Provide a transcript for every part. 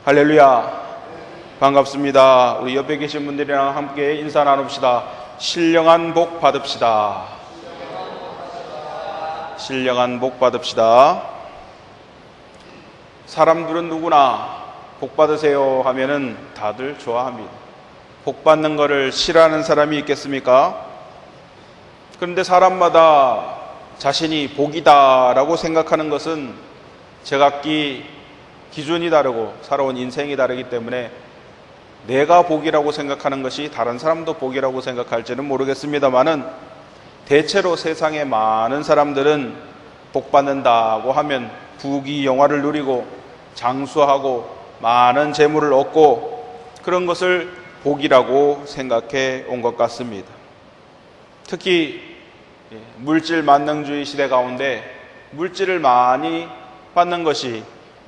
할렐루야. 반갑습니다. 우리 옆에 계신 분들이랑 함께 인사 나눕시다. 신령한 복 받읍시다. 신령한 복 받읍시다. 사람들은 누구나 복 받으세요 하면은 다들 좋아합니다. 복 받는 것을 싫어하는 사람이 있겠습니까? 그런데 사람마다 자신이 복이다라고 생각하는 것은 제각기 기준이 다르고 살아온 인생이 다르기 때문에 내가 복이라고 생각하는 것이 다른 사람도 복이라고 생각할지는 모르겠습니다만은 대체로 세상의 많은 사람들은 복 받는다고 하면 부귀 영화를 누리고 장수하고 많은 재물을 얻고 그런 것을 복이라고 생각해 온 것 같습니다. 특히 물질 만능주의 시대 가운데 물질을 많이 받는 것이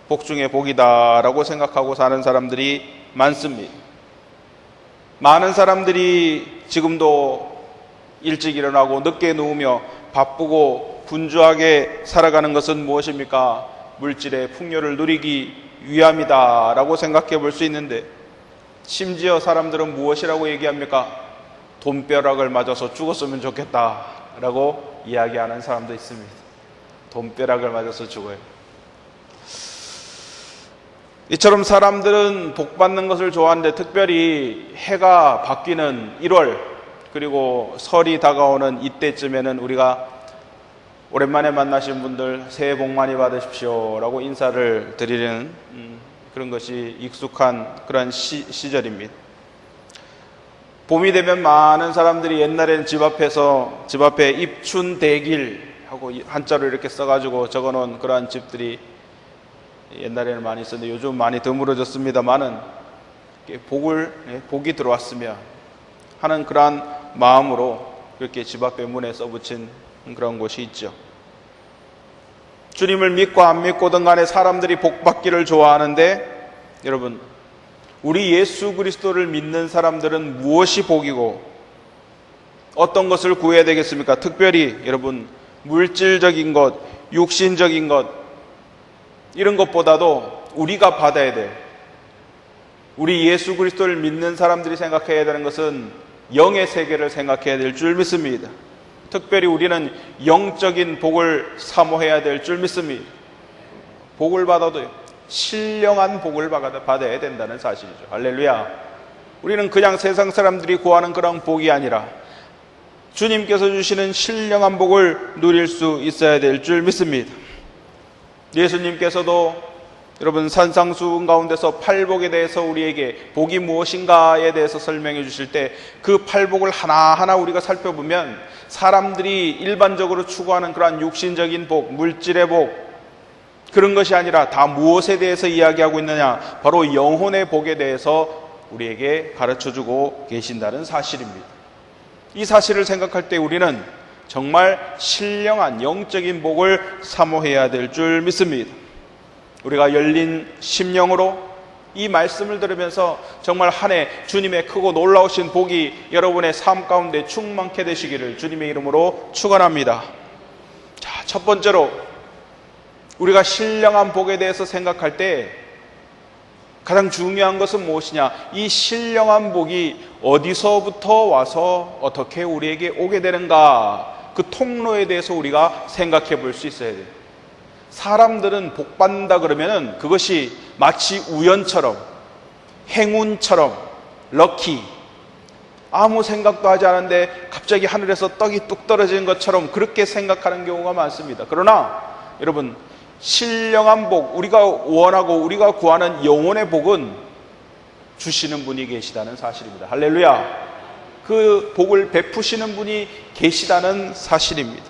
복 중에 복이다라고 생각하고 사는 사람들이 많습니다. 많은 사람들이 지금도 일찍 일어나고 늦게 누우며 바쁘고 분주하게 살아가는 것은 무엇입니까? 물질의 풍요를 누리기 위함이다라고 생각해 볼 수 있는데 심지어 사람들은 무엇이라고 얘기합니까? 돈벼락을 맞아서 죽었으면 좋겠다라고 이야기하는 사람도 있습니다. 돈벼락을 맞아서 죽어요. 이처럼 사람들은 복 받는 것을 좋아하는데 특별히 해가 바뀌는 1월 그리고 설이 다가오는 이때쯤에는 우리가 오랜만에 만나신 분들 새해 복 많이 받으십시오 라고 인사를 드리는 그런 것이 익숙한 그런 시절입니다. 봄이 되면 많은 사람들이 옛날에는 집 앞에 입춘대길 하고 한자로 이렇게 써가지고 적어놓은 그러한 집들이 옛날에는 많이 있었는데 요즘 많이 드물어졌습니다만은 복이 들어왔으면 하는 그러한 마음으로 그렇게 집 앞에 문에 써붙인 그런 곳이 있죠. 주님을 믿고 안 믿고든 간에 사람들이 복 받기를 좋아하는데 여러분 우리 예수 그리스도를 믿는 사람들은 무엇이 복이고 어떤 것을 구해야 되겠습니까? 특별히 여러분 물질적인 것, 육신적인 것 이런 것보다도 우리가 받아야 돼. 우리 예수 그리스도를 믿는 사람들이 생각해야 되는 것은 영의 세계를 생각해야 될 줄 믿습니다. 특별히 우리는 영적인 복을 사모해야 될 줄 믿습니다. 복을 받아도 신령한 복을 받아야 된다는 사실이죠. 할렐루야. 우리는 그냥 세상 사람들이 구하는 그런 복이 아니라 주님께서 주시는 신령한 복을 누릴 수 있어야 될 줄 믿습니다. 예수님께서도 여러분 산상수훈 가운데서 팔복에 대해서 우리에게 복이 무엇인가에 대해서 설명해 주실 때 그 팔복을 하나하나 우리가 살펴보면 사람들이 일반적으로 추구하는 그러한 육신적인 복, 물질의 복 그런 것이 아니라 다 무엇에 대해서 이야기하고 있느냐? 바로 영혼의 복에 대해서 우리에게 가르쳐주고 계신다는 사실입니다. 이 사실을 생각할 때 우리는 정말 신령한 영적인 복을 사모해야 될 줄 믿습니다. 우리가 열린 심령으로 이 말씀을 들으면서 정말 한 해 주님의 크고 놀라우신 복이 여러분의 삶 가운데 충만케 되시기를 주님의 이름으로 축원합니다. 자, 첫 번째로 우리가 신령한 복에 대해서 생각할 때 가장 중요한 것은 무엇이냐? 이 신령한 복이 어디서부터 와서 어떻게 우리에게 오게 되는가? 그 통로에 대해서 우리가 생각해 볼 수 있어야 돼요. 사람들은 복 받는다 그러면은 그것이 마치 우연처럼 행운처럼 럭키 아무 생각도 하지 않았는데 갑자기 하늘에서 떡이 뚝 떨어지는 것처럼 그렇게 생각하는 경우가 많습니다. 그러나 여러분 신령한 복, 우리가 원하고 우리가 구하는 영혼의 복은 주시는 분이 계시다는 사실입니다. 할렐루야. 그 복을 베푸시는 분이 계시다는 사실입니다.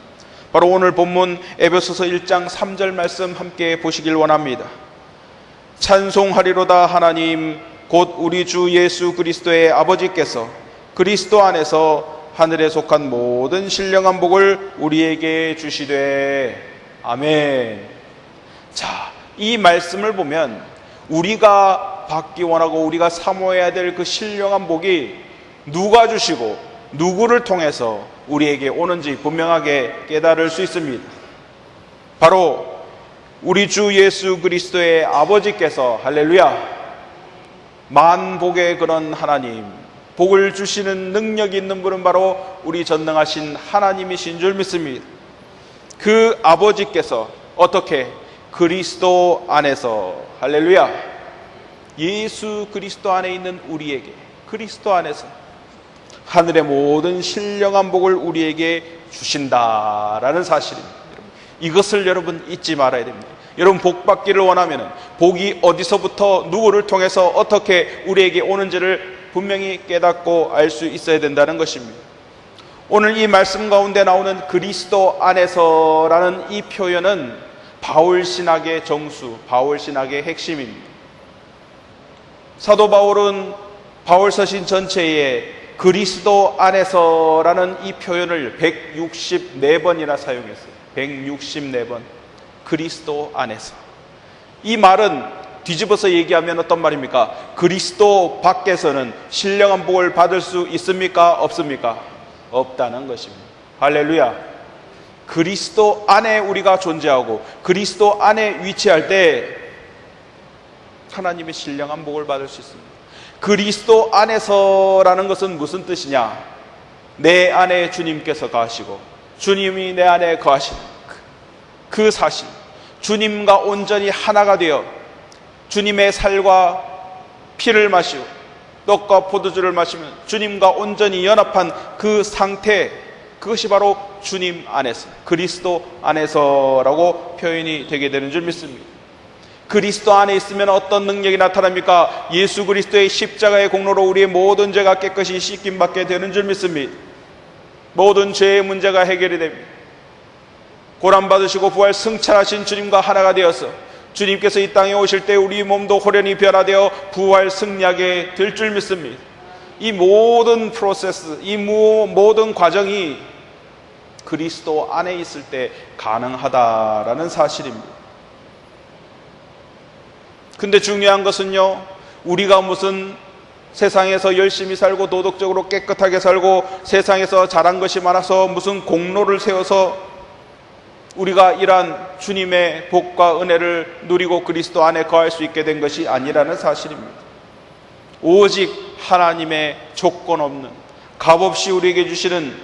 바로 오늘 본문 에베소서 1장 3절 말씀 함께 보시길 원합니다. 찬송하리로다 하나님 곧 우리 주 예수 그리스도의 아버지께서 그리스도 안에서 하늘에 속한 모든 신령한 복을 우리에게 주시되 아멘. 자, 이 말씀을 보면 우리가 받기 원하고 우리가 사모해야 될 그 신령한 복이 누가 주시고 누구를 통해서 우리에게 오는지 분명하게 깨달을 수 있습니다. 바로 우리 주 예수 그리스도의 아버지께서 할렐루야 만복의 그런 하나님, 복을 주시는 능력이 있는 분은 바로 우리 전능하신 하나님이신 줄 믿습니다. 그 아버지께서 어떻게? 그리스도 안에서, 할렐루야, 예수 그리스도 안에 있는 우리에게, 그리스도 안에서 하늘의 모든 신령한 복을 우리에게 주신다라는 사실입니다. 이것을 여러분 잊지 말아야 됩니다. 여러분 복 받기를 원하면 복이 어디서부터 누구를 통해서 어떻게 우리에게 오는지를 분명히 깨닫고 알 수 있어야 된다는 것입니다. 오늘 이 말씀 가운데 나오는 그리스도 안에서라는 이 표현은 바울신학의 정수, 바울신학의 핵심입니다. 사도 바울은 바울서신 전체에 그리스도 안에서라는 이 표현을 164번이나 사용했어요. 164번. 그리스도 안에서. 이 말은 뒤집어서 얘기하면 어떤 말입니까? 그리스도 밖에서는 신령한 복을 받을 수 있습니까? 없습니까? 없다는 것입니다. 할렐루야. 그리스도 안에 우리가 존재하고 그리스도 안에 위치할 때 하나님의 신령한 복을 받을 수 있습니다. 그리스도 안에서라는 것은 무슨 뜻이냐? 내 안에 주님께서 거하시고 주님이 내 안에 거하시는 그 사실, 주님과 온전히 하나가 되어 주님의 살과 피를 마시고 떡과 포도주를 마시면 주님과 온전히 연합한 그 상태, 그것이 바로 주님 안에서, 그리스도 안에서라고 표현이 되게 되는 줄 믿습니다. 그리스도 안에 있으면 어떤 능력이 나타납니까? 예수 그리스도의 십자가의 공로로 우리의 모든 죄가 깨끗이 씻김 받게 되는 줄 믿습니다. 모든 죄의 문제가 해결이 됩니다. 고난받으시고 부활 승천하신 주님과 하나가 되어서 주님께서 이 땅에 오실 때 우리 몸도 호련히 변화되어 부활 승리하게 될 줄 믿습니다. 이 모든 프로세스, 이 모든 과정이 그리스도 안에 있을 때 가능하다라는 사실입니다. 근데 중요한 것은요, 우리가 무슨 세상에서 열심히 살고 도덕적으로 깨끗하게 살고 세상에서 잘한 것이 많아서 무슨 공로를 세워서 우리가 이러한 주님의 복과 은혜를 누리고 그리스도 안에 거할 수 있게 된 것이 아니라는 사실입니다. 오직 하나님의 조건 없는, 값없이 우리에게 주시는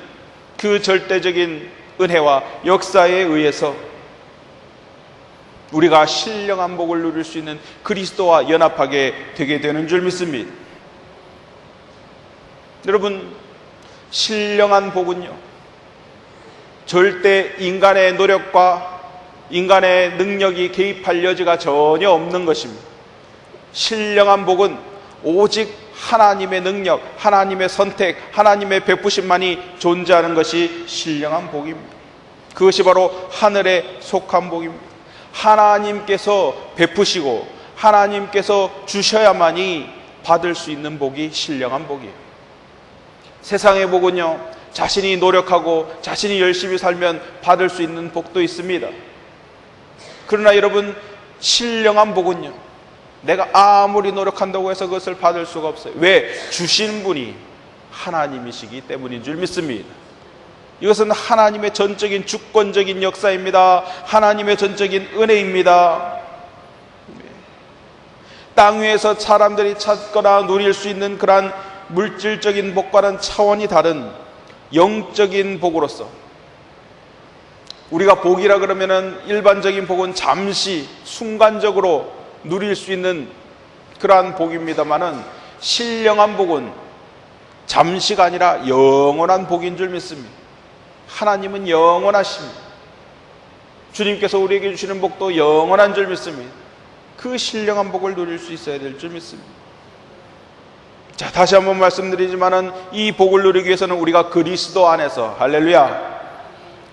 그 절대적인 은혜와 역사에 의해서 우리가 신령한 복을 누릴 수 있는 그리스도와 연합하게 되게 되는 줄 믿습니다. 여러분, 신령한 복은요, 절대 인간의 노력과 인간의 능력이 개입할 여지가 전혀 없는 것입니다. 신령한 복은 오직 하나님의 능력, 하나님의 선택, 하나님의 베푸심만이 존재하는 것이 신령한 복입니다. 그것이 바로 하늘에 속한 복입니다. 하나님께서 베푸시고 하나님께서 주셔야만이 받을 수 있는 복이 신령한 복이에요. 세상의 복은요, 자신이 노력하고 자신이 열심히 살면 받을 수 있는 복도 있습니다. 그러나 여러분, 신령한 복은요, 내가 아무리 노력한다고 해서 그것을 받을 수가 없어요. 왜? 주신 분이 하나님이시기 때문인 줄 믿습니다. 이것은 하나님의 전적인 주권적인 역사입니다. 하나님의 전적인 은혜입니다. 땅 위에서 사람들이 찾거나 누릴 수 있는 그러한 물질적인 복과는 차원이 다른 영적인 복으로서, 우리가 복이라 그러면은 일반적인 복은 잠시 순간적으로 누릴 수 있는 그러한 복입니다만은 신령한 복은 잠시가 아니라 영원한 복인 줄 믿습니다. 하나님은 영원하십니다. 주님께서 우리에게 주시는 복도 영원한 줄 믿습니다. 그 신령한 복을 누릴 수 있어야 될 줄 믿습니다. 자, 다시 한번 말씀드리지만은 이 복을 누리기 위해서는 우리가 그리스도 안에서, 할렐루야,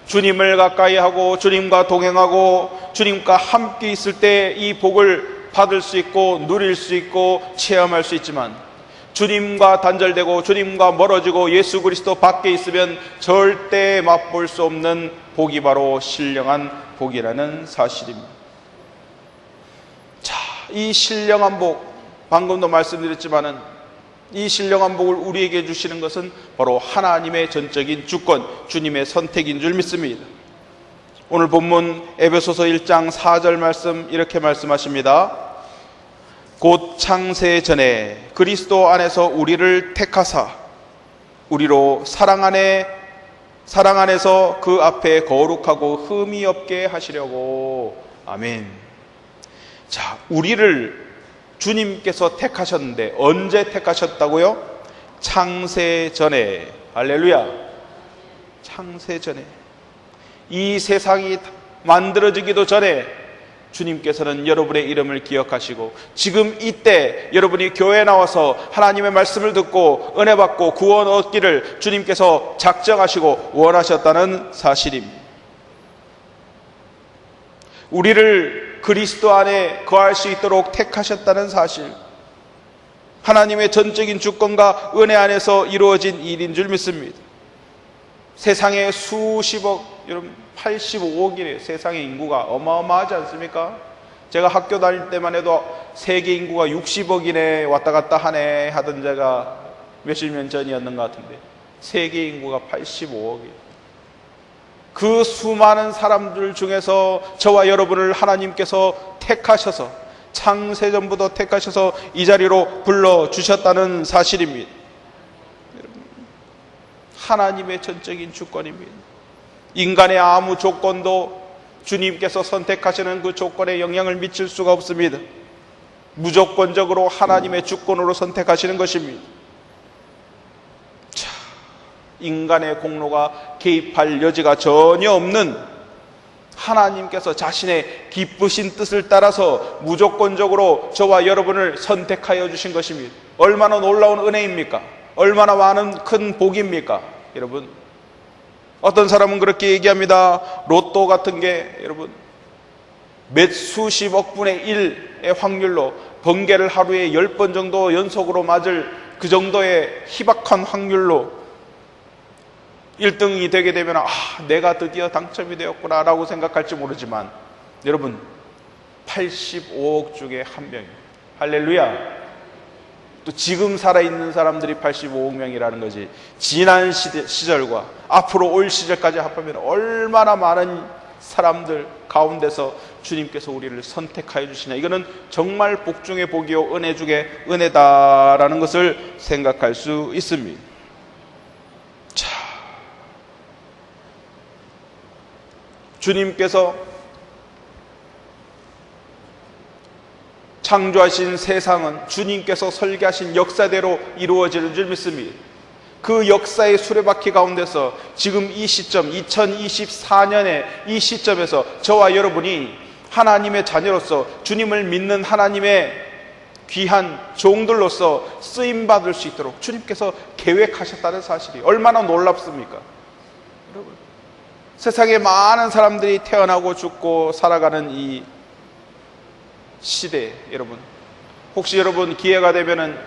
주님을 가까이 하고 주님과 동행하고 주님과 함께 있을 때 이 복을 받을 수 있고 누릴 수 있고 체험할 수 있지만, 주님과 단절되고 주님과 멀어지고 예수 그리스도 밖에 있으면 절대 맛볼 수 없는 복이 바로 신령한 복이라는 사실입니다. 자, 이 신령한 복, 방금도 말씀드렸지만은 이 신령한 복을 우리에게 주시는 것은 바로 하나님의 전적인 주권, 주님의 선택인 줄 믿습니다. 오늘 본문 에베소서 1장 4절 말씀 이렇게 말씀하십니다. 곧 창세 전에 그리스도 안에서 우리를 택하사 우리로 사랑 안에서 그 앞에 거룩하고 흠이 없게 하시려고. 아멘. 자, 우리를 주님께서 택하셨는데 언제 택하셨다고요? 창세 전에. 할렐루야. 창세 전에, 이 세상이 만들어지기도 전에 주님께서는 여러분의 이름을 기억하시고 지금 이때 여러분이 교회에 나와서 하나님의 말씀을 듣고 은혜 받고 구원 얻기를 주님께서 작정하시고 원하셨다는 사실입니다. 우리를 그리스도 안에 거할 수 있도록 택하셨다는 사실, 하나님의 전적인 주권과 은혜 안에서 이루어진 일인 줄 믿습니다. 세상에 수십억, 여러분 85억이래요. 세상의 인구가 어마어마하지 않습니까? 제가 학교 다닐 때만 해도 세계 인구가 60억이네 왔다 갔다 하네 하던 제가 몇십 년 전이었는 것 같은데 세계 인구가 85억이에요. 그 수많은 사람들 중에서 저와 여러분을 하나님께서 택하셔서 창세전부터 택하셔서 이 자리로 불러주셨다는 사실입니다. 하나님의 전적인 주권입니다. 인간의 아무 조건도 주님께서 선택하시는 그 조건에 영향을 미칠 수가 없습니다. 무조건적으로 하나님의 주권으로 선택하시는 것입니다. 자, 인간의 공로가 개입할 여지가 전혀 없는 하나님께서 자신의 기쁘신 뜻을 따라서 무조건적으로 저와 여러분을 선택하여 주신 것입니다. 얼마나 놀라운 은혜입니까? 얼마나 많은 큰 복입니까? 여러분, 어떤 사람은 그렇게 얘기합니다. 로또 같은 게 여러분 몇 수십억 분의 1의 확률로 번개를 하루에 10번 정도 연속으로 맞을 그 정도의 희박한 확률로 1등이 되게 되면 내가 드디어 당첨이 되었구나 라고 생각할지 모르지만 여러분 85억 중에 한 명입니다. 할렐루야. 또 지금 살아있는 사람들이 85억 명이라는 거지, 지난 시절과 앞으로 올 시절까지 합하면 얼마나 많은 사람들 가운데서 주님께서 우리를 선택하여 주시냐. 이거는 정말 복 중의 복이요 은혜 중의 은혜다라는 것을 생각할 수 있습니다. 자, 주님께서 창조하신 세상은 주님께서 설계하신 역사대로 이루어지는 줄 믿습니다. 그 역사의 수레바퀴 가운데서 지금 이 시점 2024년의 이 시점에서 저와 여러분이 하나님의 자녀로서 주님을 믿는 하나님의 귀한 종들로서 쓰임받을 수 있도록 주님께서 계획하셨다는 사실이 얼마나 놀랍습니까? 여러분, 세상에 많은 사람들이 태어나고 죽고 살아가는 이 시대, 여러분 혹시 여러분 기회가 되면은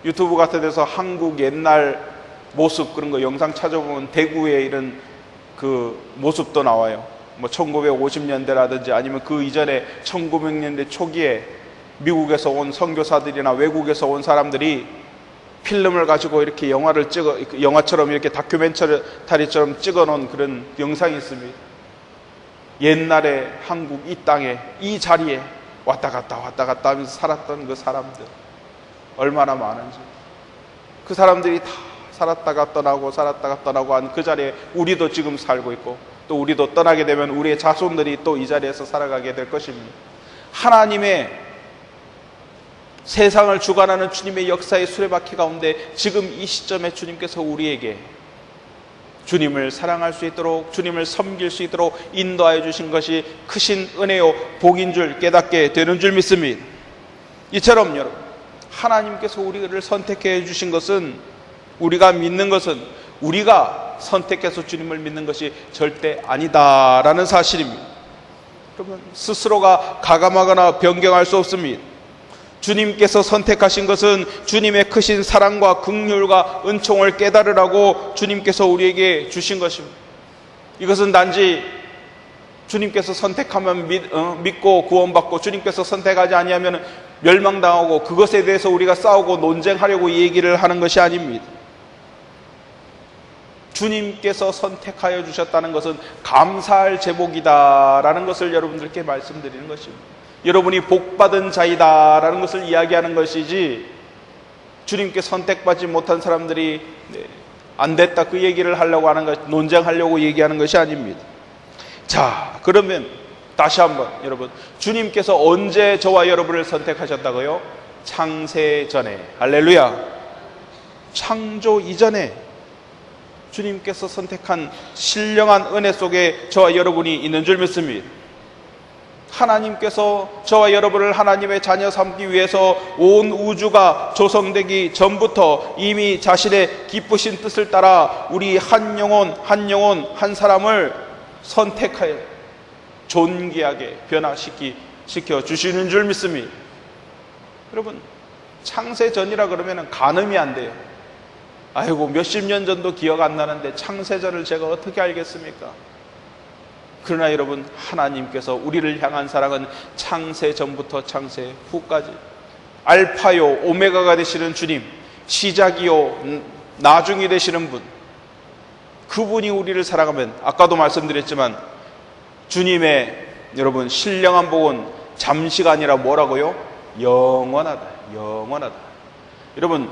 유튜브 같은 데서 한국 옛날 모습 그런 거 영상 찾아보면 대구의 이런 그 모습도 나와요. 뭐 1950년대라든지 아니면 그 이전에 1900년대 초기에 미국에서 온 선교사들이나 외국에서 온 사람들이 필름을 가지고 이렇게 영화처럼 이렇게 다큐멘터리처럼 찍어 놓은 그런 영상이 있습니다. 옛날에 한국 이 땅에 이 자리에 왔다 갔다 하면서 살았던 그 사람들 얼마나 많은지, 그 사람들이 다 살았다가 떠나고 한 그 자리에 우리도 지금 살고 있고 또 우리도 떠나게 되면 우리의 자손들이 또 이 자리에서 살아가게 될 것입니다. 하나님의 세상을 주관하는 주님의 역사의 수레바퀴 가운데 지금 이 시점에 주님께서 우리에게 주님을 사랑할 수 있도록 주님을 섬길 수 있도록 인도하여 주신 것이 크신 은혜요 복인 줄 깨닫게 되는 줄 믿습니다. 이처럼 여러분, 하나님께서 우리를 선택해 주신 것은, 우리가 믿는 것은 우리가 선택해서 주님을 믿는 것이 절대 아니다라는 사실입니다. 여러분, 스스로가 가감하거나 변경할 수 없습니다. 주님께서 선택하신 것은 주님의 크신 사랑과 긍휼과 은총을 깨달으라고 주님께서 우리에게 주신 것입니다. 이것은 단지 주님께서 선택하면 믿고 구원받고 주님께서 선택하지 아니하면 멸망당하고 그것에 대해서 우리가 싸우고 논쟁하려고 이 얘기를 하는 것이 아닙니다. 주님께서 선택하여 주셨다는 것은 감사할 제목이다라는 것을 여러분들께 말씀드리는 것입니다. 여러분이 복받은 자이다라는 것을 이야기하는 것이지, 주님께 선택받지 못한 사람들이 안 됐다 그 얘기를 하려고 하는 것, 논쟁하려고 얘기하는 것이 아닙니다. 자, 그러면 다시 한번 여러분, 주님께서 언제 저와 여러분을 선택하셨다고요? 창세 전에. 할렐루야. 창조 이전에 주님께서 선택한 신령한 은혜 속에 저와 여러분이 있는 줄 믿습니다. 하나님께서 저와 여러분을 하나님의 자녀 삼기 위해서 온 우주가 조성되기 전부터 이미 자신의 기쁘신 뜻을 따라 우리 한 영혼 한 사람을 선택하여 존귀하게 변화시켜 주시는 줄 믿습니다. 여러분, 창세 전이라 그러면 가늠이 안 돼요. 아이고, 몇십 년 전도 기억 안 나는데 창세전을 제가 어떻게 알겠습니까? 그러나 여러분, 하나님께서 우리를 향한 사랑은 창세 전부터 창세 후까지 알파요 오메가가 되시는 주님, 시작이요 나중이 되시는 분, 그분이 우리를 사랑하면, 아까도 말씀드렸지만 주님의 여러분 신령한 복은 잠시가 아니라 뭐라고요? 영원하다. 영원하다. 여러분,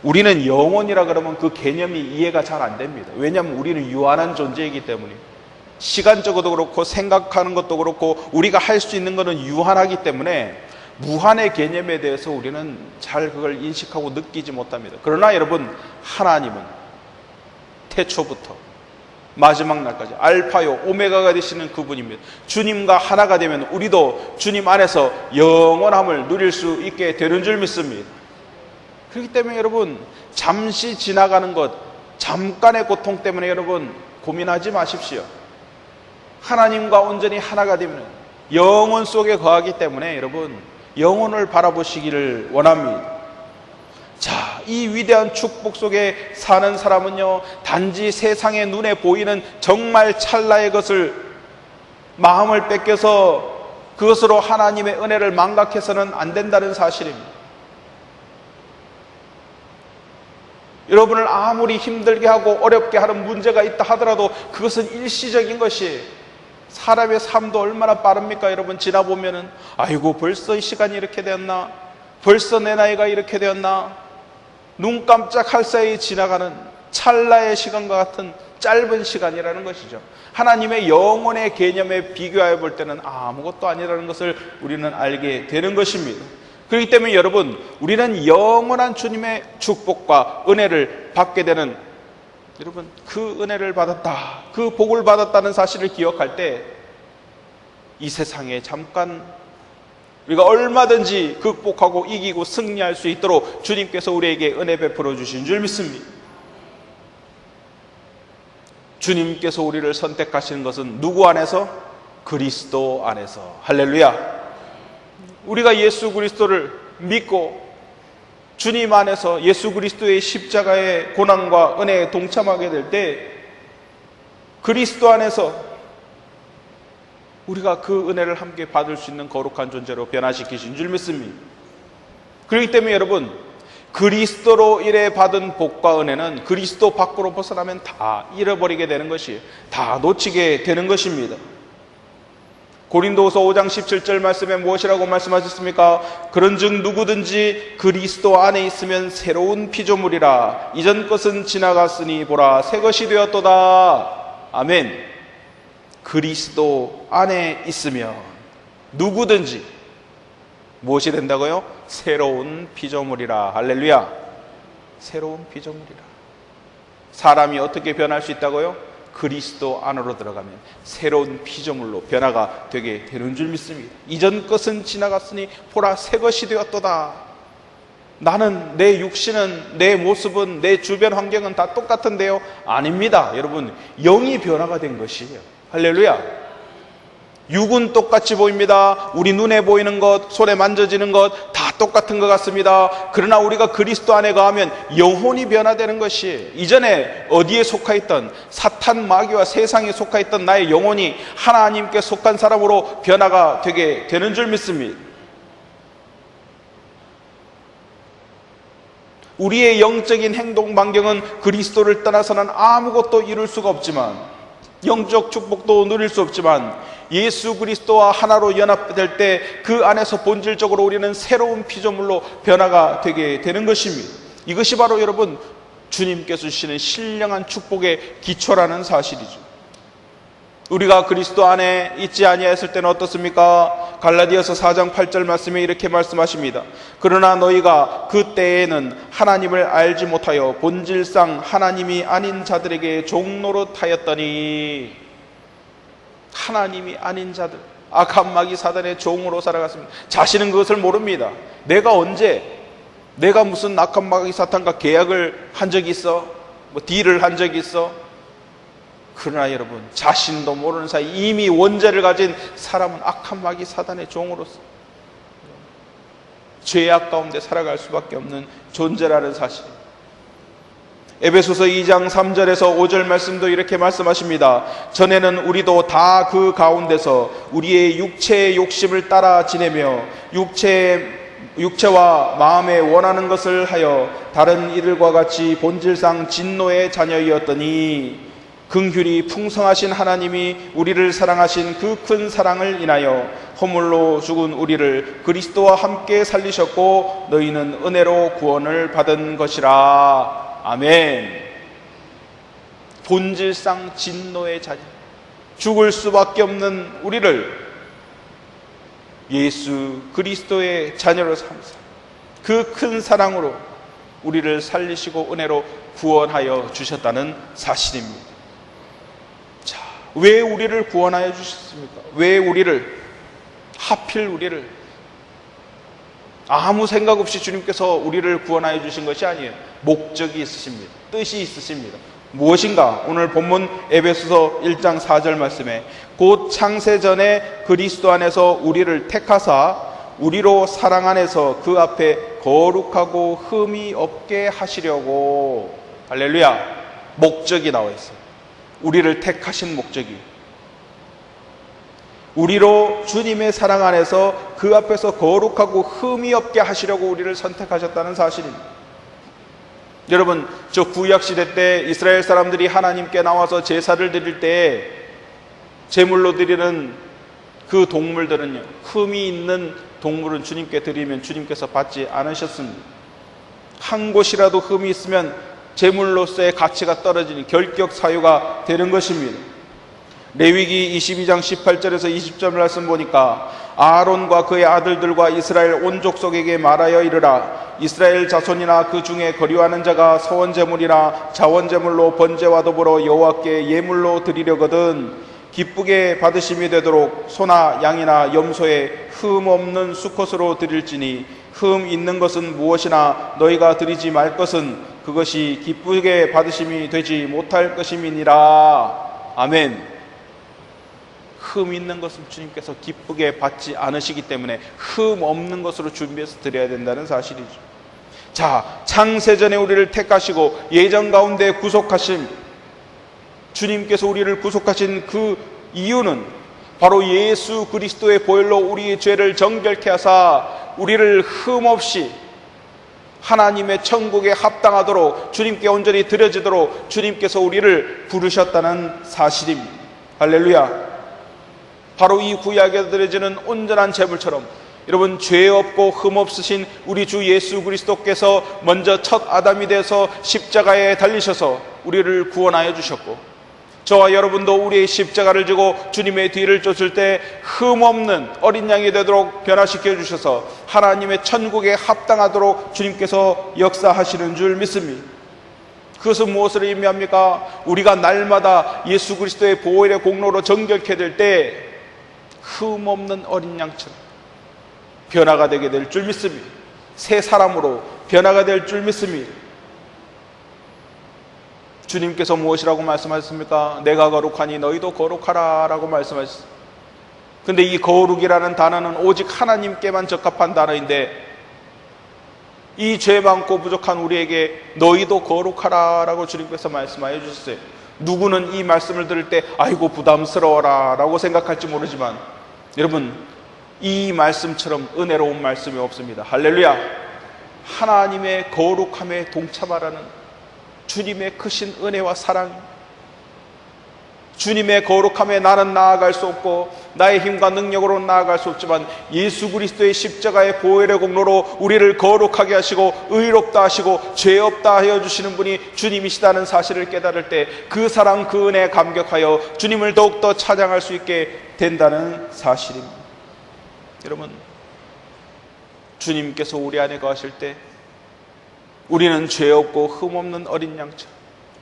우리는 영혼이라 그러면 그 개념이 이해가 잘 안 됩니다. 왜냐하면 우리는 유한한 존재이기 때문에, 시간적으로도 그렇고 생각하는 것도 그렇고 우리가 할 수 있는 것은 유한하기 때문에 무한의 개념에 대해서 우리는 잘 그걸 인식하고 느끼지 못합니다. 그러나 여러분, 하나님은 태초부터 마지막 날까지 알파요 오메가가 되시는 그분입니다. 주님과 하나가 되면 우리도 주님 안에서 영원함을 누릴 수 있게 되는 줄 믿습니다. 그렇기 때문에 여러분, 잠시 지나가는 것, 잠깐의 고통 때문에 여러분 고민하지 마십시오. 하나님과 온전히 하나가 되면 영혼 속에 거하기 때문에 여러분 영혼을 바라보시기를 원합니다. 자, 이 위대한 축복 속에 사는 사람은요, 단지 세상의 눈에 보이는 정말 찰나의 것을 마음을 뺏겨서 그것으로 하나님의 은혜를 망각해서는 안 된다는 사실입니다. 여러분을 아무리 힘들게 하고 어렵게 하는 문제가 있다 하더라도 그것은 일시적인 것이, 사람의 삶도 얼마나 빠릅니까? 여러분, 지나보면은 아이고 벌써 이 시간이 이렇게 되었나, 벌써 내 나이가 이렇게 되었나, 눈 깜짝할 사이에 지나가는 찰나의 시간과 같은 짧은 시간이라는 것이죠. 하나님의 영혼의 개념에 비교하여 볼 때는 아무것도 아니라는 것을 우리는 알게 되는 것입니다. 그렇기 때문에 여러분, 우리는 영원한 주님의 축복과 은혜를 받게 되는, 여러분, 그 은혜를 받았다, 그 복을 받았다는 사실을 기억할 때 이 세상에 잠깐 우리가 얼마든지 극복하고 이기고 승리할 수 있도록 주님께서 우리에게 은혜 베풀어 주신 줄 믿습니다. 주님께서 우리를 선택하시는 것은 누구 안에서? 그리스도 안에서. 할렐루야. 우리가 예수 그리스도를 믿고 주님 안에서 예수 그리스도의 십자가의 고난과 은혜에 동참하게 될 때 그리스도 안에서 우리가 그 은혜를 함께 받을 수 있는 거룩한 존재로 변화시키신 줄 믿습니다. 그렇기 때문에 여러분, 그리스도로 인해 받은 복과 은혜는 그리스도 밖으로 벗어나면 다 잃어버리게 되는 것이, 다 놓치게 되는 것입니다. 고린도후서 5장 17절 말씀에 무엇이라고 말씀하셨습니까? 그런즉 누구든지 그리스도 안에 있으면 새로운 피조물이라, 이전 것은 지나갔으니 보라 새 것이 되었도다. 아멘. 그리스도 안에 있으면 누구든지 무엇이 된다고요? 새로운 피조물이라. 할렐루야. 새로운 피조물이라. 사람이 어떻게 변할 수 있다고요? 그리스도 안으로 들어가면 새로운 피조물로 변화가 되게 되는 줄 믿습니다. 이전 것은 지나갔으니 보라 새 것이 되었도다. 나는, 내 육신은, 내 모습은, 내 주변 환경은 다 똑같은데요? 아닙니다. 여러분, 영이 변화가 된 것이에요. 할렐루야. 육은 똑같이 보입니다. 우리 눈에 보이는 것, 손에 만져지는 것 다 똑같은 것 같습니다. 그러나 우리가 그리스도 안에 거하면 영혼이 변화되는 것이, 이전에 어디에 속하였던 사탄 마귀와 세상에 속하였던 나의 영혼이 하나님께 속한 사람으로 변화가 되게 되는 줄 믿습니다. 우리의 영적인 행동 반경은 그리스도를 떠나서는 아무것도 이룰 수가 없지만 영적 축복도 누릴 수 없지만 예수 그리스도와 하나로 연합될 때 그 안에서 본질적으로 우리는 새로운 피조물로 변화가 되게 되는 것입니다. 이것이 바로 여러분 주님께서 주시는 신령한 축복의 기초라는 사실이죠. 우리가 그리스도 안에 있지 아니하였을 때는 어떻습니까? 갈라디아서 4장 8절 말씀에 이렇게 말씀하십니다. 그러나 너희가 그때에는 하나님을 알지 못하여 본질상 하나님이 아닌 자들에게 종노릇하였더니, 하나님이 아닌 자들, 악한 마귀 사단의 종으로 살아갔습니다. 자신은 그것을 모릅니다. 내가 언제, 내가 무슨 악한 마귀 사탄과 계약을 한 적이 있어? 뭐 딜을 한 적이 있어? 그러나 여러분, 자신도 모르는 사이 이미 원죄를 가진 사람은 악한 마귀 사단의 종으로서 죄악 가운데 살아갈 수밖에 없는 존재라는 사실입니다. 에베소서 2장 3절에서 5절 말씀도 이렇게 말씀하십니다. 전에는 우리도 다 그 가운데서 우리의 육체의 욕심을 따라 지내며 육체와 마음에 원하는 것을 하여 다른 이들과 같이 본질상 진노의 자녀이었더니 긍휼이 풍성하신 하나님이 우리를 사랑하신 그 큰 사랑을 인하여 허물로 죽은 우리를 그리스도와 함께 살리셨고 너희는 은혜로 구원을 받은 것이라. 아멘. 본질상 진노의 자녀, 죽을 수밖에 없는 우리를 예수 그리스도의 자녀로 삼으사 그 큰 사랑으로 우리를 살리시고 은혜로 구원하여 주셨다는 사실입니다. 자, 왜 우리를 구원하여 주셨습니까? 왜 우리를, 하필 우리를, 아무 생각 없이 주님께서 우리를 구원하여 주신 것이 아니에요. 목적이 있으십니다. 뜻이 있으십니다. 무엇인가? 오늘 본문 에베소서 1장 4절 말씀에 곧 창세전에 그리스도 안에서 우리를 택하사 우리로 사랑 안에서 그 앞에 거룩하고 흠이 없게 하시려고. 할렐루야. 목적이 나와 있어요. 우리를 택하신 목적이, 우리로 주님의 사랑 안에서 그 앞에서 거룩하고 흠이 없게 하시려고 우리를 선택하셨다는 사실입니다. 여러분, 저 구약시대 때 이스라엘 사람들이 하나님께 나와서 제사를 드릴 때 제물로 드리는 그 동물들은요, 흠이 있는 동물은 주님께 드리면 주님께서 받지 않으셨습니다. 한 곳이라도 흠이 있으면 제물로서의 가치가 떨어지는 결격 사유가 되는 것입니다. 레위기 22장 18절에서 20절 말씀 보니까 아론과 그의 아들들과 이스라엘 온 족속에게 말하여 이르라. 이스라엘 자손이나 그 중에 거류하는 자가 서원제물이나 자원제물로 번제와 더불어 여호와께 예물로 드리려거든 기쁘게 받으심이 되도록 소나 양이나 염소에 흠 없는 수컷으로 드릴지니 흠 있는 것은 무엇이나 너희가 드리지 말 것은 그것이 기쁘게 받으심이 되지 못할 것임이니라. 아멘. 흠 있는 것은 주님께서 기쁘게 받지 않으시기 때문에 흠 없는 것으로 준비해서 드려야 된다는 사실이죠. 자, 창세전에 우리를 택하시고 예정 가운데 구속하신 주님께서 우리를 구속하신 그 이유는 바로 예수 그리스도의 보혈로 우리의 죄를 정결케 하사 우리를 흠 없이 하나님의 천국에 합당하도록 주님께 온전히 드려지도록 주님께서 우리를 부르셨다는 사실입니다. 할렐루야. 바로 이 구약에 드려지는 온전한 제물처럼 여러분, 죄 없고 흠 없으신 우리 주 예수 그리스도께서 먼저 첫 아담이 되어서 십자가에 달리셔서 우리를 구원하여 주셨고, 저와 여러분도 우리의 십자가를 지고 주님의 뒤를 쫓을 때 흠 없는 어린 양이 되도록 변화시켜 주셔서 하나님의 천국에 합당하도록 주님께서 역사하시는 줄 믿습니다. 그것은 무엇을 의미합니까? 우리가 날마다 예수 그리스도의 보혈의 공로로 정결케 될 때 흠 없는 어린 양처럼 변화가 되게 될 줄 믿습니다. 새 사람으로 변화가 될 줄 믿습니다. 주님께서 무엇이라고 말씀하셨습니까? 내가 거룩하니 너희도 거룩하라 라고 말씀하셨습니다. 근데 이 거룩이라는 단어는 오직 하나님께만 적합한 단어인데 이 죄 많고 부족한 우리에게 너희도 거룩하라 라고 주님께서 말씀하여 주셨어요. 누구는 이 말씀을 들을 때 아이고 부담스러워라 라고 생각할지 모르지만 여러분, 이 말씀처럼 은혜로운 말씀이 없습니다. 할렐루야. 하나님의 거룩함에 동참하라는 주님의 크신 은혜와 사랑, 주님의 거룩함에 나는 나아갈 수 없고 나의 힘과 능력으로 나아갈 수 없지만 예수 그리스도의 십자가의 보혈의 공로로 우리를 거룩하게 하시고 의롭다 하시고 죄 없다 하여 주시는 분이 주님이시다는 사실을 깨달을 때 그 사랑 그 은혜에 감격하여 주님을 더욱더 찬양할 수 있게 된다는 사실입니다. 여러분, 주님께서 우리 안에 거하실 때 우리는 죄 없고 흠 없는 어린 양처럼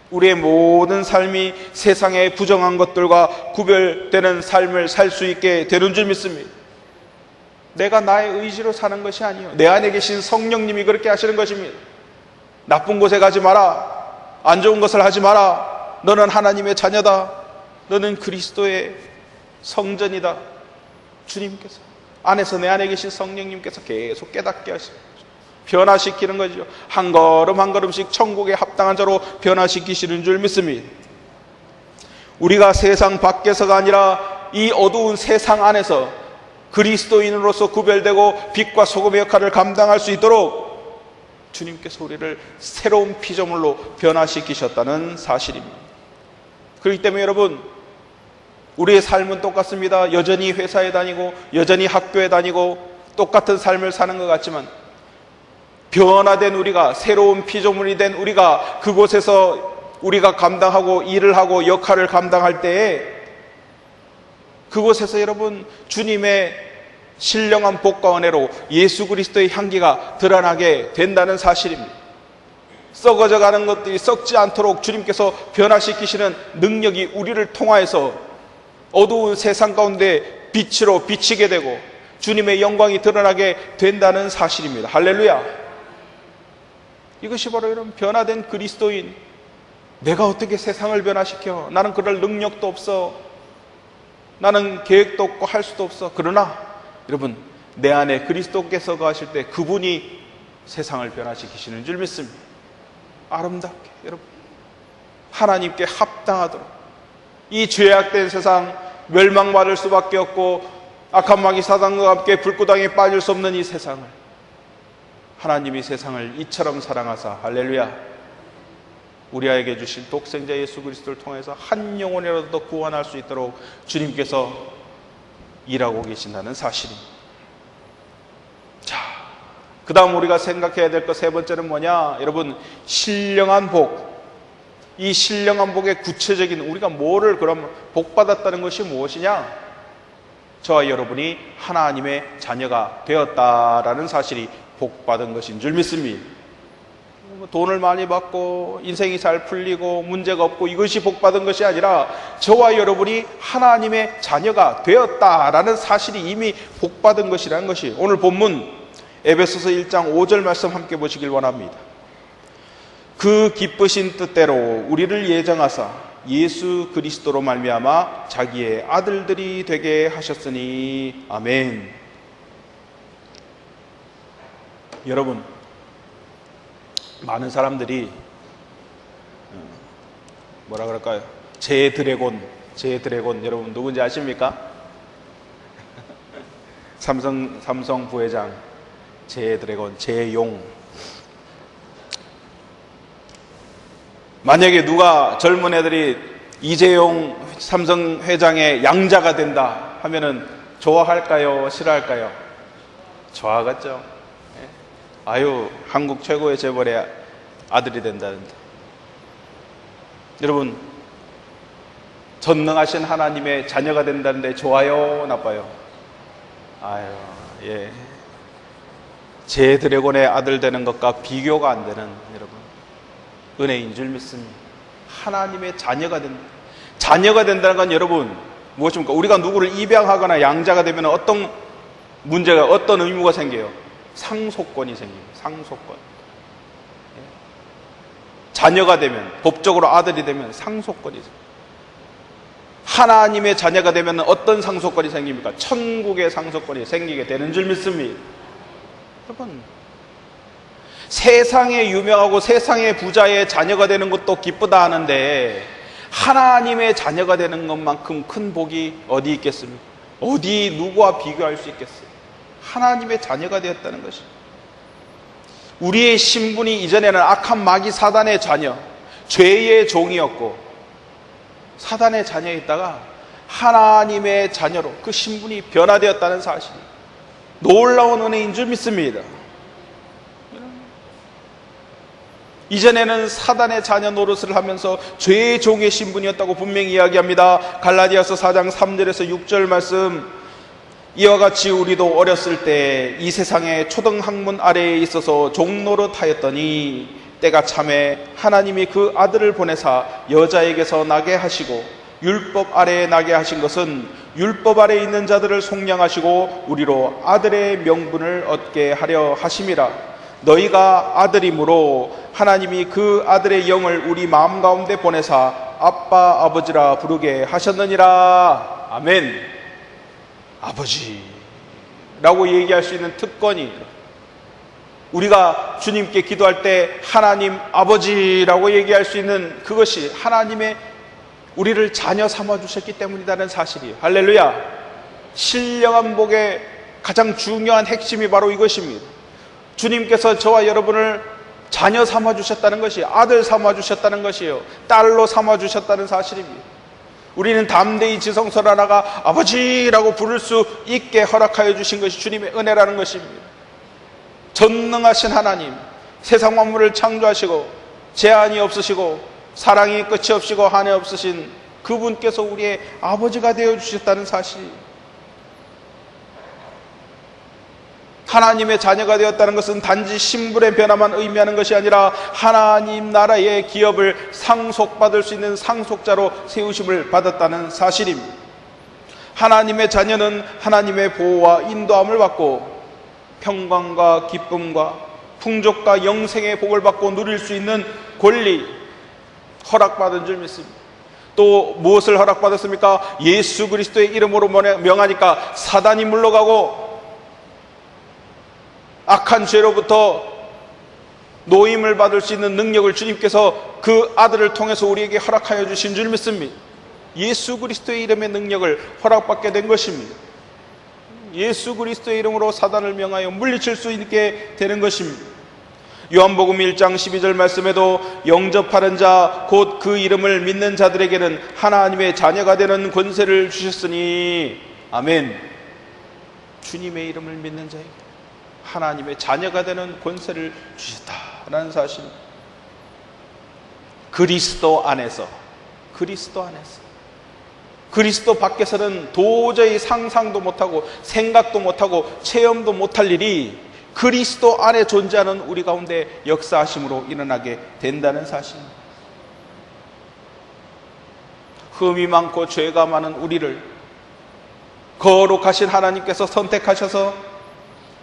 우리의 모든 삶이 세상의 부정한 것들과 구별되는 삶을 살 수 있게 되는 줄 믿습니다. 내가 나의 의지로 사는 것이 아니요, 내 안에 계신 성령님이 그렇게 하시는 것입니다. 나쁜 곳에 가지 마라, 안 좋은 것을 하지 마라, 너는 하나님의 자녀다, 너는 그리스도의 성전이다. 주님께서 안에서 내 안에 계신 성령님께서 계속 깨닫게 하십니다. 변화시키는 거죠. 한 걸음 한 걸음씩 천국에 합당한 자로 변화시키시는 줄 믿습니다. 우리가 세상 밖에서가 아니라 이 어두운 세상 안에서 그리스도인으로서 구별되고 빛과 소금의 역할을 감당할 수 있도록 주님께서 우리를 새로운 피조물로 변화시키셨다는 사실입니다. 그렇기 때문에 여러분, 우리의 삶은 똑같습니다. 여전히 회사에 다니고 여전히 학교에 다니고 똑같은 삶을 사는 것 같지만 변화된 우리가, 새로운 피조물이 된 우리가 그곳에서 우리가 감당하고 일을 하고 역할을 감당할 때에 그곳에서 여러분 주님의 신령한 복과 은혜로 예수 그리스도의 향기가 드러나게 된다는 사실입니다. 썩어져 가는 것들이 썩지 않도록 주님께서 변화시키시는 능력이 우리를 통하여서 어두운 세상 가운데 빛으로 비치게 되고 주님의 영광이 드러나게 된다는 사실입니다. 할렐루야. 이것이 바로 이런 변화된 그리스도인, 내가 어떻게 세상을 변화시켜? 나는 그럴 능력도 없어, 나는 계획도 없고 할 수도 없어. 그러나 여러분, 내 안에 그리스도께서 거하실 때 그분이 세상을 변화시키시는 줄 믿습니다. 아름답게 여러분, 하나님께 합당하도록 이 죄악된 세상, 멸망받을 수밖에 없고 악한 마귀 사단과 함께 불구덩이에 빠질 수 없는 이 세상을 하나님이 세상을 이처럼 사랑하사, 할렐루야, 우리에게 주신 독생자 예수 그리스도를 통해서 한 영혼이라도 더 구원할 수 있도록 주님께서 일하고 계신다는 사실입니다. 자, 그 다음 우리가 생각해야 될 것 세 번째는 뭐냐? 여러분, 신령한 복. 이 신령한 복의 구체적인, 우리가 뭐를 그럼 복받았다는 것이 무엇이냐? 저와 여러분이 하나님의 자녀가 되었다라는 사실이 복받은 것인 줄 믿습니다. 돈을 많이 받고 인생이 잘 풀리고 문제가 없고 이것이 복받은 것이 아니라 저와 여러분이 하나님의 자녀가 되었다라는 사실이 이미 복받은 것이라는 것이, 오늘 본문 에베소서 1장 5절 말씀 함께 보시길 원합니다. 그 기쁘신 뜻대로 우리를 예정하사 예수 그리스도로 말미암아 자기의 아들들이 되게 하셨으니 아멘. 여러분, 많은 사람들이 뭐라 그럴까요? 제 드래곤 여러분 누군지 아십니까? 삼성 부회장 제 드래곤, 제 용. 만약에 누가 젊은 애들이 이재용 삼성 회장의 양자가 된다 하면은 좋아할까요? 싫어할까요? 좋아하겠죠. 아유, 한국 최고의 재벌의 아들이 된다는데. 여러분, 전능하신 하나님의 자녀가 된다는데 좋아요? 나빠요? 아유, 예. 제 드래곤의 아들 되는 것과 비교가 안 되는 여러분 은혜인 줄 믿습니다. 하나님의 자녀가 된다. 자녀가 된다는 건 여러분 무엇입니까? 우리가 누구를 입양하거나 양자가 되면 어떤 문제가, 어떤 의무가 생겨요? 상속권이 생깁니다. 상속권. 자녀가 되면, 법적으로 아들이 되면 상속권이 생깁니다. 하나님의 자녀가 되면 어떤 상속권이 생깁니까? 천국의 상속권이 생기게 되는 줄 믿습니다. 여러분, 세상에 유명하고 세상의 부자의 자녀가 되는 것도 기쁘다 하는데 하나님의 자녀가 되는 것만큼 큰 복이 어디 있겠습니까? 어디 누구와 비교할 수 있겠어요? 하나님의 자녀가 되었다는 것이, 우리의 신분이 이전에는 악한 마귀 사단의 자녀, 죄의 종이었고 사단의 자녀였다가 하나님의 자녀로 그 신분이 변화되었다는 사실, 놀라운 은혜인 줄 믿습니다. 이전에는 사단의 자녀 노릇을 하면서 죄의 종의 신분이었다고 분명히 이야기합니다. 갈라디아서 4장 3절에서 6절 말씀, 이와 같이 우리도 어렸을 때 이 세상의 초등학문 아래에 있어서 종노릇 하였더니 때가 참에 하나님이 그 아들을 보내사 여자에게서 나게 하시고 율법 아래에 나게 하신 것은 율법 아래에 있는 자들을 속량하시고 우리로 아들의 명분을 얻게 하려 하심이라. 너희가 아들이므로 하나님이 그 아들의 영을 우리 마음 가운데 보내사 아빠 아버지라 부르게 하셨느니라. 아멘. 아버지라고 얘기할 수 있는 특권이, 우리가 주님께 기도할 때 하나님 아버지라고 얘기할 수 있는 그것이 하나님의 우리를 자녀 삼아 주셨기 때문이라는 사실이에요. 할렐루야. 신령한 복의 가장 중요한 핵심이 바로 이것입니다. 주님께서 저와 여러분을 자녀 삼아 주셨다는 것이, 아들 삼아 주셨다는 것이에요. 딸로 삼아 주셨다는 사실입니다. 우리는 담대히 지성소로 나가 아버지라고 부를 수 있게 허락하여 주신 것이 주님의 은혜라는 것입니다. 전능하신 하나님, 세상 만물을 창조하시고 제한이 없으시고 사랑이 끝이 없으시고 한이 없으신 그분께서 우리의 아버지가 되어 주셨다는 사실, 하나님의 자녀가 되었다는 것은 단지 신분의 변화만 의미하는 것이 아니라 하나님 나라의 기업을 상속받을 수 있는 상속자로 세우심을 받았다는 사실입니다. 하나님의 자녀는 하나님의 보호와 인도함을 받고 평강과 기쁨과 풍족과 영생의 복을 받고 누릴 수 있는 권리 허락받은 줄 믿습니다. 또 무엇을 허락받았습니까? 예수 그리스도의 이름으로 명하니까 사단이 물러가고 악한 죄로부터 노임을 받을 수 있는 능력을 주님께서 그 아들을 통해서 우리에게 허락하여 주신 줄 믿습니다. 예수 그리스도의 이름의 능력을 허락받게 된 것입니다. 예수 그리스도의 이름으로 사단을 명하여 물리칠 수 있게 되는 것입니다. 요한복음 1장 12절 말씀에도 영접하는 자 곧 그 이름을 믿는 자들에게는 하나님의 자녀가 되는 권세를 주셨으니 아멘. 주님의 이름을 믿는 자에게 하나님의 자녀가 되는 권세를 주셨다라는 사실. 그리스도 안에서 그리스도 밖에서는 도저히 상상도 못하고 생각도 못하고 체험도 못할 일이 그리스도 안에 존재하는 우리 가운데 역사하심으로 일어나게 된다는 사실. 흠이 많고 죄가 많은 우리를 거룩하신 하나님께서 선택하셔서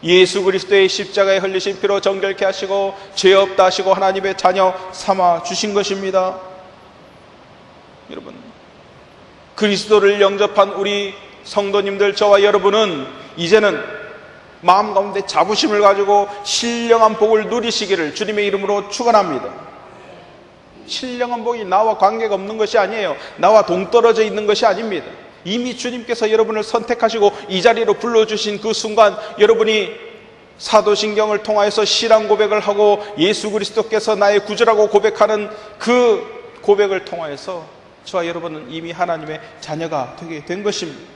예수 그리스도의 십자가에 흘리신 피로 정결케 하시고 죄 없다 하시고 하나님의 자녀 삼아 주신 것입니다. 여러분, 그리스도를 영접한 우리 성도님들, 저와 여러분은 이제는 마음 가운데 자부심을 가지고 신령한 복을 누리시기를 주님의 이름으로 축원합니다. 신령한 복이 나와 관계가 없는 것이 아니에요. 나와 동떨어져 있는 것이 아닙니다. 이미 주님께서 여러분을 선택하시고 이 자리로 불러주신 그 순간, 여러분이 사도신경을 통하여서 신앙 고백을 하고 예수 그리스도께서 나의 구주라고 고백하는 그 고백을 통하여서 저와 여러분은 이미 하나님의 자녀가 되게 된 것입니다.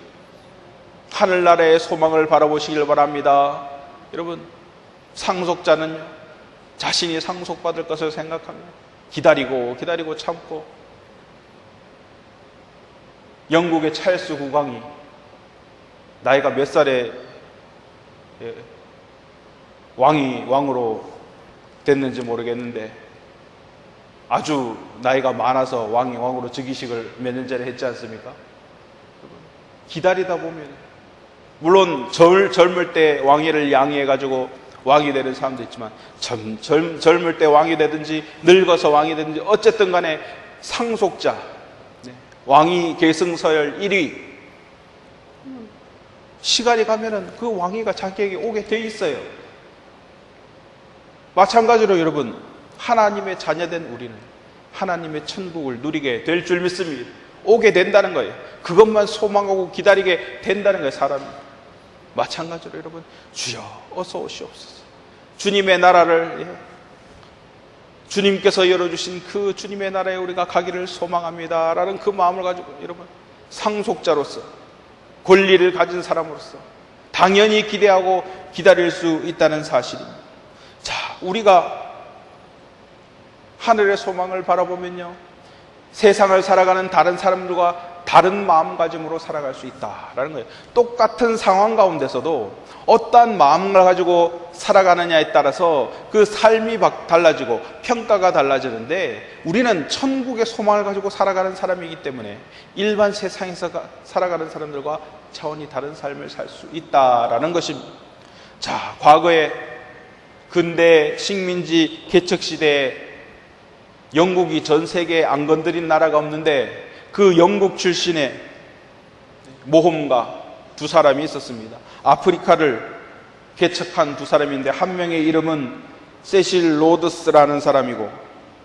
하늘나라의 소망을 바라보시길 바랍니다. 여러분, 상속자는요, 자신이 상속받을 것을 생각합니다. 기다리고 참고. 영국의 찰스 국왕이 나이가 몇 살에 왕으로 됐는지 모르겠는데 아주 나이가 많아서 왕으로 즉위식을 몇 년 전에 했지 않습니까? 기다리다 보면, 물론 젊을 때 왕위를 양해해가지고 왕이 되는 사람도 있지만 젊을 때 왕이 되든지 늙어서 왕이 되든지 어쨌든 간에 상속자, 왕위 계승서열 1위, 시간이 가면은 그 왕위가 자기에게 오게 돼 있어요. 마찬가지로 여러분, 하나님의 자녀된 우리는 하나님의 천국을 누리게 될 줄 믿습니다. 오게 된다는 거예요. 그것만 소망하고 기다리게 된다는 거예요, 사람이. 마찬가지로 여러분, 주여 어서 오시옵소서. 주님의 나라를 주님께서 열어주신 그 주님의 나라에 우리가 가기를 소망합니다 라는 그 마음을 가지고 여러분, 상속자로서, 권리를 가진 사람으로서 당연히 기대하고 기다릴 수 있다는 사실입니다. 자, 우리가 하늘의 소망을 바라보면요, 세상을 살아가는 다른 사람들과 다른 마음가짐으로 살아갈 수 있다라는 거예요. 똑같은 상황 가운데서도 어떠한 마음을 가지고 살아가느냐에 따라서 그 삶이 달라지고 평가가 달라지는데, 우리는 천국의 소망을 가지고 살아가는 사람이기 때문에 일반 세상에서 살아가는 사람들과 차원이 다른 삶을 살 수 있다라는 것입니다. 자, 과거에 근대 식민지 개척 시대에 영국이 전 세계에 안 건드린 나라가 없는데, 그 영국 출신의 모험가 두 사람이 있었습니다. 아프리카를 개척한 두 사람인데, 한 명의 이름은 세실 로드스라는 사람이고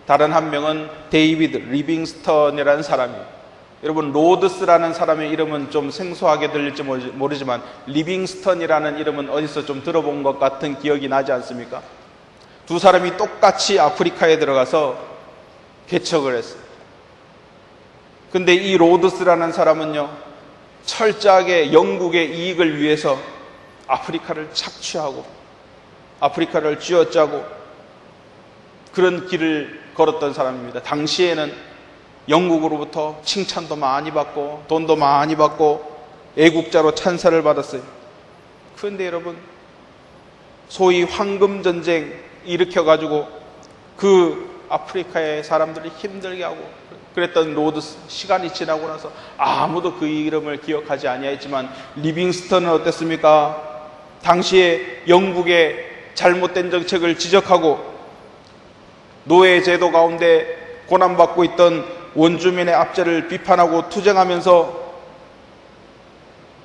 다른 한 명은 데이비드 리빙스턴이라는 사람이에요. 여러분, 로드스라는 사람의 이름은 좀 생소하게 들릴지 모르지만 리빙스턴이라는 이름은 어디서 좀 들어본 것 같은 기억이 나지 않습니까? 두 사람이 똑같이 아프리카에 들어가서 개척을 했어요. 근데 이 로드스라는 사람은요, 철저하게 영국의 이익을 위해서 아프리카를 착취하고 아프리카를 쥐어짜고 그런 길을 걸었던 사람입니다. 당시에는 영국으로부터 칭찬도 많이 받고 돈도 많이 받고 애국자로 찬사를 받았어요. 그런데 여러분, 소위 황금전쟁 일으켜가지고 그 아프리카의 사람들이 힘들게 하고 그랬던 로드스, 시간이 지나고 나서 아무도 그 이름을 기억하지 아니하였지만, 리빙스턴은 어땠습니까? 당시에 영국의 잘못된 정책을 지적하고 노예 제도 가운데 고난받고 있던 원주민의 압제를 비판하고 투쟁하면서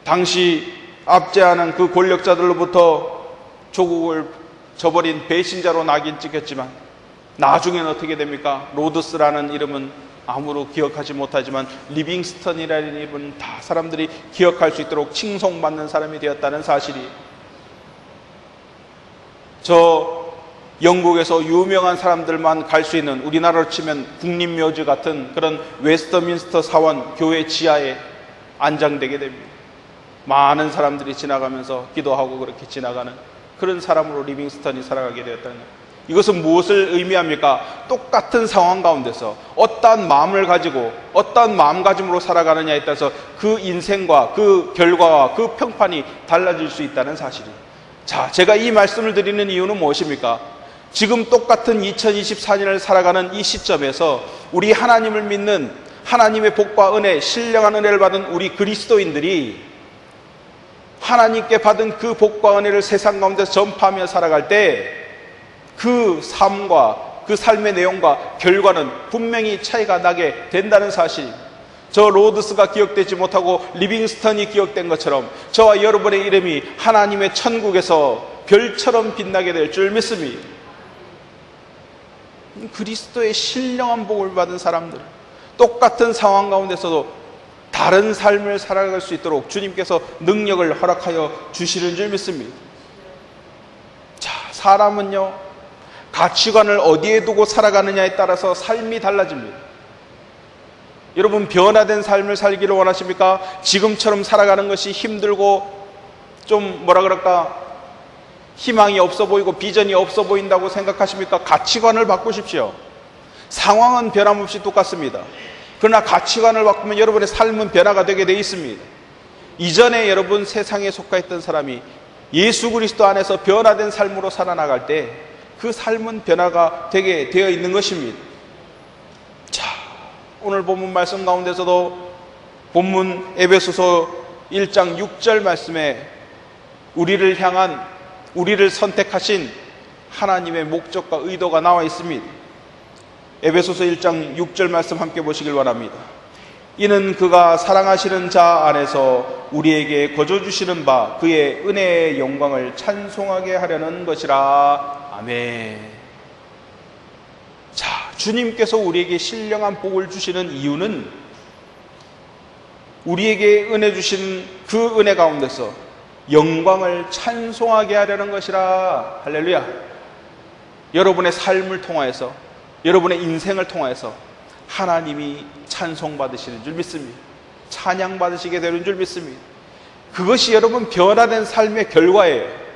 당시 압제하는 그 권력자들로부터 조국을 저버린 배신자로 낙인 찍혔지만, 나중에는 어떻게 됩니까? 로드스라는 이름은 아무도 기억하지 못하지만 리빙스턴이라는 이름은 다 사람들이 기억할 수 있도록 칭송받는 사람이 되었다는 사실이, 저 영국에서 유명한 사람들만 갈 수 있는, 우리나라로 치면 국립묘지 같은 그런 웨스터민스터 사원 교회 지하에 안장되게 됩니다. 많은 사람들이 지나가면서 기도하고 그렇게 지나가는 그런 사람으로 리빙스턴이 살아가게 되었다는 거예요. 이것은 무엇을 의미합니까? 똑같은 상황 가운데서 어떠한 마음을 가지고 어떠한 마음가짐으로 살아가느냐에 따라서 그 인생과 그 결과와 그 평판이 달라질 수 있다는 사실이에요. 자, 제가 이 말씀을 드리는 이유는 무엇입니까? 지금 똑같은 2024년을 살아가는 이 시점에서 우리 하나님을 믿는, 하나님의 복과 은혜, 신령한 은혜를 받은 우리 그리스도인들이 하나님께 받은 그 복과 은혜를 세상 가운데서 전파하며 살아갈 때 그 삶과 그 삶의 내용과 결과는 분명히 차이가 나게 된다는 사실입니다. 저 로드스가 기억되지 못하고 리빙스턴이 기억된 것처럼 저와 여러분의 이름이 하나님의 천국에서 별처럼 빛나게 될 줄 믿습니다. 그리스도의 신령한 복을 받은 사람들, 똑같은 상황 가운데서도 다른 삶을 살아갈 수 있도록 주님께서 능력을 허락하여 주시는 줄 믿습니다. 자, 사람은요, 가치관을 어디에 두고 살아가느냐에 따라서 삶이 달라집니다. 여러분, 변화된 삶을 살기를 원하십니까? 지금처럼 살아가는 것이 힘들고 좀 희망이 없어 보이고 비전이 없어 보인다고 생각하십니까? 가치관을 바꾸십시오. 상황은 변함없이 똑같습니다. 그러나 가치관을 바꾸면 여러분의 삶은 변화가 되게 돼 있습니다. 이전에 여러분 세상에 속하였던 사람이 예수 그리스도 안에서 변화된 삶으로 살아나갈 때 그 삶은 변화가 되게 되어 있는 것입니다. 자, 오늘 본문 말씀 가운데서도 본문 에베소서 1장 6절 말씀에 우리를 향한, 우리를 선택하신 하나님의 목적과 의도가 나와 있습니다. 에베소서 1장 6절 말씀 함께 보시길 원합니다. 이는 그가 사랑하시는 자 안에서 우리에게 거저 주시는 바 그의 은혜의 영광을 찬송하게 하려는 것이라. 아멘. 자, 주님께서 우리에게 신령한 복을 주시는 이유는 우리에게 은혜 주신 그 은혜 가운데서 영광을 찬송하게 하려는 것이라. 할렐루야. 여러분의 삶을 통하여서 여러분의 인생을 통해서 하나님이 찬송받으시는 줄 믿습니다. 찬양받으시게 되는 줄 믿습니다. 그것이 여러분 변화된 삶의 결과예요.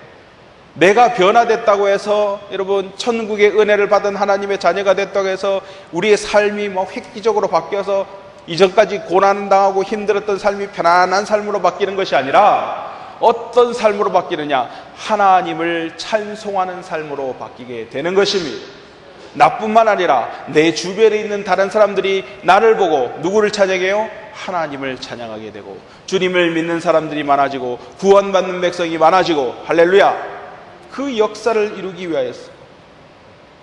내가 변화됐다고 해서 여러분 천국의 은혜를 받은 하나님의 자녀가 됐다고 해서 우리의 삶이 획기적으로 바뀌어서 이전까지 고난당하고 힘들었던 삶이 편안한 삶으로 바뀌는 것이 아니라 어떤 삶으로 바뀌느냐? 하나님을 찬송하는 삶으로 바뀌게 되는 것입니다. 나뿐만 아니라 내 주변에 있는 다른 사람들이 나를 보고 누구를 찬양해요? 하나님을 찬양하게 되고, 주님을 믿는 사람들이 많아지고 구원받는 백성이 많아지고, 할렐루야! 그 역사를 이루기 위하여서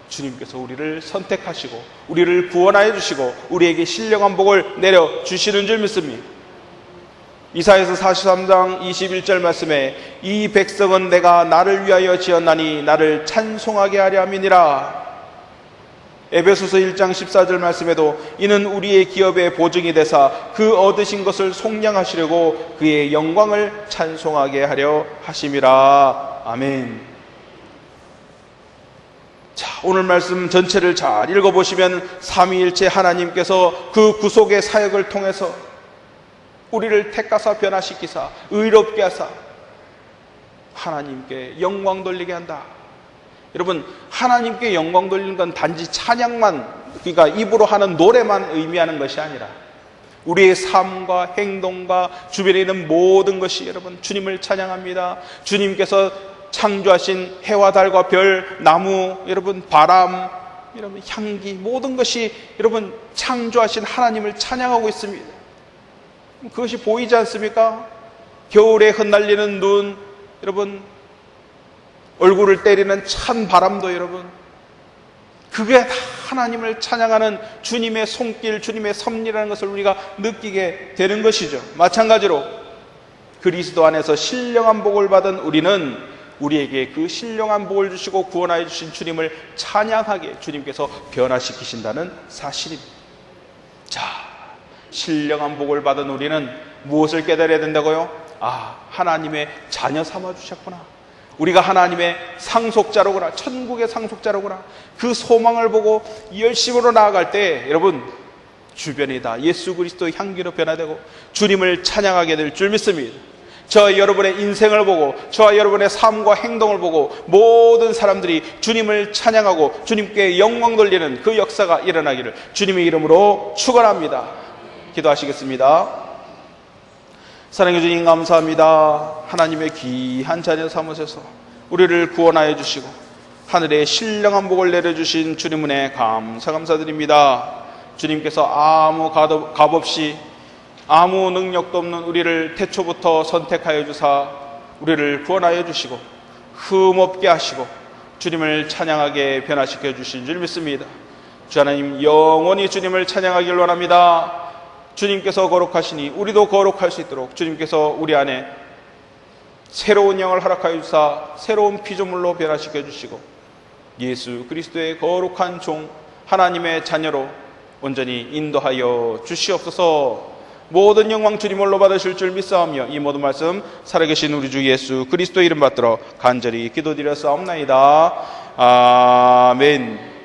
주님께서 우리를 선택하시고 우리를 구원하여 주시고 우리에게 신령한 복을 내려주시는 줄 믿습니다. 이사야서 43장 21절 말씀에 이 백성은 내가 나를 위하여 지었나니 나를 찬송하게 하려 함이니라. 에베소서 1장 14절 말씀에도 이는 우리의 기업의 보증이 되사 그 얻으신 것을 속량하시려고 그의 영광을 찬송하게 하려 하심이라. 아멘. 자, 오늘 말씀 전체를 잘 읽어보시면 삼위일체 하나님께서 그 구속의 사역을 통해서 우리를 택하사 변화시키사 의롭게 하사 하나님께 영광 돌리게 한다. 여러분, 하나님께 영광 돌리는 건 단지 찬양만, 그러니까 입으로 하는 노래만 의미하는 것이 아니라 우리의 삶과 행동과 주변에 있는 모든 것이 여러분 주님을 찬양합니다. 주님께서 창조하신 해와 달과 별, 나무, 여러분 바람, 여러분 향기, 모든 것이 여러분 창조하신 하나님을 찬양하고 있습니다. 그것이 보이지 않습니까? 겨울에 흩날리는 눈, 여러분 얼굴을 때리는 찬 바람도 여러분 그게 다 하나님을 찬양하는 주님의 손길, 주님의 섭리라는 것을 우리가 느끼게 되는 것이죠. 마찬가지로 그리스도 안에서 신령한 복을 받은 우리는 우리에게 그 신령한 복을 주시고 구원하여 주신 주님을 찬양하게 주님께서 변화시키신다는 사실입니다. 자, 신령한 복을 받은 우리는 무엇을 깨달아야 된다고요? 아, 하나님의 자녀 삼아주셨구나. 우리가 하나님의 상속자로구나, 천국의 상속자로구나. 그 소망을 보고 열심으로 나아갈 때 여러분 주변이 다 예수 그리스도의 향기로 변화되고 주님을 찬양하게 될 줄 믿습니다. 저와 여러분의 인생을 보고 저와 여러분의 삶과 행동을 보고 모든 사람들이 주님을 찬양하고 주님께 영광 돌리는 그 역사가 일어나기를 주님의 이름으로 축원합니다. 기도하시겠습니다. 사랑해 주님 감사합니다. 하나님의 귀한 자녀 삼으셔서 우리를 구원하여 주시고 하늘에 신령한 복을 내려주신 주님 은혜 감사드립니다. 주님께서 아무 값 없이 아무 능력도 없는 우리를 태초부터 선택하여 주사 우리를 구원하여 주시고 흠없게 하시고 주님을 찬양하게 변화시켜 주신 줄 믿습니다. 주 하나님 영원히 주님을 찬양하길 원합니다. 주님께서 거룩하시니 우리도 거룩할 수 있도록 주님께서 우리 안에 새로운 영을 허락하여 주사 새로운 피조물로 변화시켜 주시고 예수 그리스도의 거룩한 종 하나님의 자녀로 온전히 인도하여 주시옵소서. 모든 영광 주님으로 받으실 줄 믿사오며 이 모든 말씀 살아계신 우리 주 예수 그리스도의 이름 받들어 간절히 기도드렸사옵나이다. 아멘.